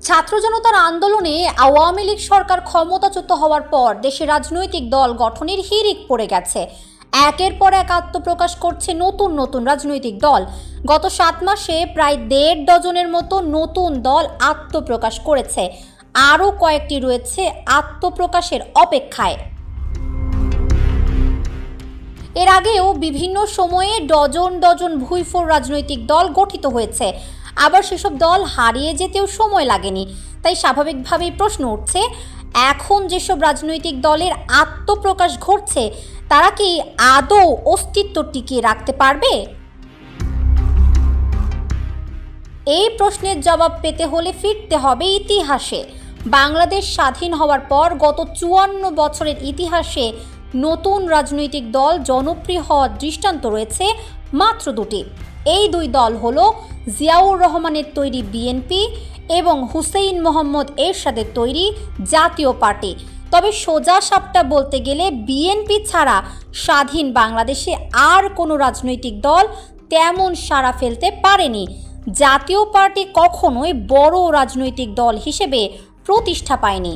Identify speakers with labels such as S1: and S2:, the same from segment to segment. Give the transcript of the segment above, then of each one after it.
S1: ছাত্র জনতার আন্দোলনে আওয়ামী লীগ সরকার ক্ষমতাচ্যুত হওয়ার পর দেশে রাজনৈতিক দল গঠনের হিড়িক পড়ে গেছে। একের পর এক আত্মপ্রকাশ করছে নতুন নতুন রাজনৈতিক দল। গত 7 মাসে প্রায় 1.5 ডজনের মতো নতুন দল আত্মপ্রকাশ করেছে। আরও কয়েকটি রয়েছে আত্মপ্রকাশের অপেক্ষায়। এর আগেও বিভিন্ন সময়ে ডজন ডজন ভুইফোর রাজনৈতিক দল গঠিত হয়েছে, আবার সেসব দল হারিয়ে যেতেও সময় লাগেনি। তাই স্বাভাবিকভাবেই প্রশ্ন উঠছে, এখন যেসব রাজনৈতিক দলের আত্মপ্রকাশ ঘটছে তারা কি আদৌ অস্তিত্ব টিকিয়ে রাখতে পারবে? এই প্রশ্নের জবাব পেতে হলে ফিরতে হবে ইতিহাসে। বাংলাদেশ স্বাধীন হওয়ার পর গত 54 বছরের ইতিহাসে নতুন রাজনৈতিক দল জনপ্রিয় হওয়ার দৃষ্টান্ত রয়েছে মাত্র 2টি। এই 2 দল হলো জিয়াউর রহমানের তৈরি বিএনপি এবং হুসেইন মোহাম্মদ এরশাদের তৈরি জাতীয় পার্টি। তবে সোজা সাপটা বলতে গেলে বিএনপি ছাড়া স্বাধীন বাংলাদেশে আর কোনো রাজনৈতিক দল তেমন সাড়া ফেলতে পারেনি। জাতীয় পার্টি কখনোই বড় রাজনৈতিক দল হিসেবে প্রতিষ্ঠা পায়নি।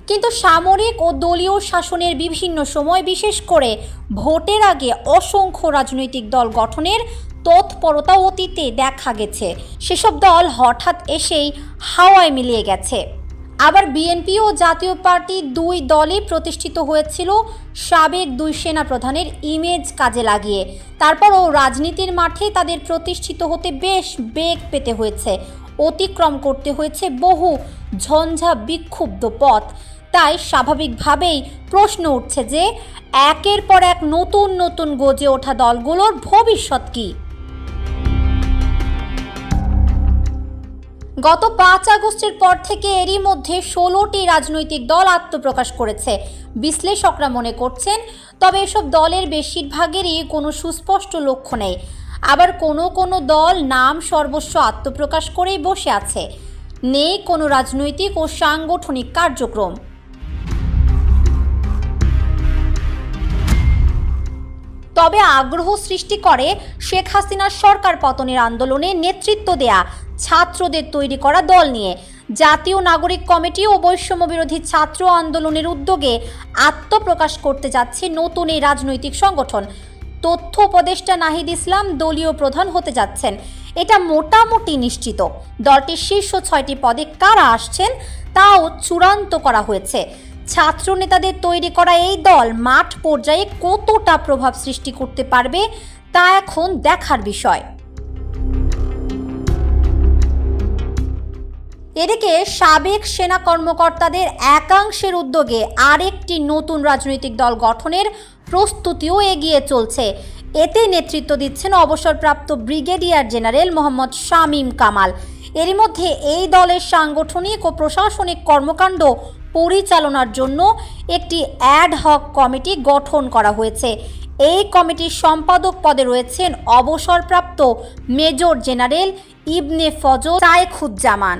S1: কিন্তু সামরিক ও দলীয় শাসনের বিভিন্ন সময়, বিশেষ করে ভোটের আগে, অসংখ্য রাজনৈতিক দল গঠনের তৎপরতা অতীতে দেখা গেছে। সেসব দল হঠাৎ এসেই হাওয়ায় মিলিয়ে গেছে। আবার বিএনপি ও জাতীয় পার্টি 2 দলই প্রতিষ্ঠিত হয়েছিল সাবেক 2 সেনাপ্রধানের ইমেজ কাজে লাগিয়ে। তারপরও রাজনীতির মাঠে তাদের প্রতিষ্ঠিত হতে বেশ বেগ পেতে হয়েছে, অতিক্রম করতে হয়েছে বহু ঝঞ্ঝা বিক্ষুব্ধ পথ। তাই স্বাভাবিকভাবেই প্রশ্ন উঠছে যে একের পর এক নতুন নতুন গজে ওঠা দলগুলোর ভবিষ্যৎ কী? গত 5 আগস্টের পর থেকে এরই মধ্যে 16টি রাজনৈতিক দল আত্মপ্রকাশ করেছে বিশ্লেষকরা মনে করছেন। তবে এসব দলের বেশিরভাগেরই কোনো সুস্পষ্ট লক্ষ্য নেই। আবার কোনো কোনো দল নাম সর্বস্ব আত্মপ্রকাশ করেই বসে আছে, নেই কোনো রাজনৈতিক ও সাংগঠনিক কার্যক্রম। তবে আগ্রহ সৃষ্টি করে শেখ হাসিনার সরকার পতনের আন্দোলনে নেতৃত্ব দেয়া ছাত্রদের তৈরি করা দল নিয়ে। জাতীয় নাগরিক কমিটি ও বৈষম্য বিরোধী ছাত্র আন্দোলনের উদ্যোগে আত্মপ্রকাশ করতে যাচ্ছে নতুন এই রাজনৈতিক সংগঠন। তথ্য উপদেষ্টা নাহিদ ইসলাম দলীয় প্রধান হতে যাচ্ছেন, এটা মোটামুটি নিশ্চিত। দলটির শীর্ষ 6টি পদে কারা আসছেন তাও চূড়ান্ত করা হয়েছে। ছাত্র নেতাদের তৈরি করা এই দল মাঠ পর্যায়ে কতটা প্রভাব সৃষ্টি করতে পারবে তা এখন দেখার বিষয়। এদিকে সাবেক সেনা কর্মকর্তাদের একাংশের উদ্যোগে আরেকটি নতুন রাজনৈতিক দল গঠনের প্রস্তুতিও এগিয়ে চলছে। এতে নেতৃত্ব দিচ্ছেন অবসরপ্রাপ্ত ব্রিগেডিয়ার জেনারেল মোহাম্মদ শামীম কামাল। এরই মধ্যে এই দলের সাংগঠনিক ও প্রশাসনিক কর্মকাণ্ড পরিচালনার জন্য একটি অ্যাড হক কমিটি গঠন করা হয়েছে। এই কমিটির সম্পাদক পদে রয়েছেন অবসরপ্রাপ্ত মেজর জেনারেল ইবনে ফজল শায়েখুজ্জামান।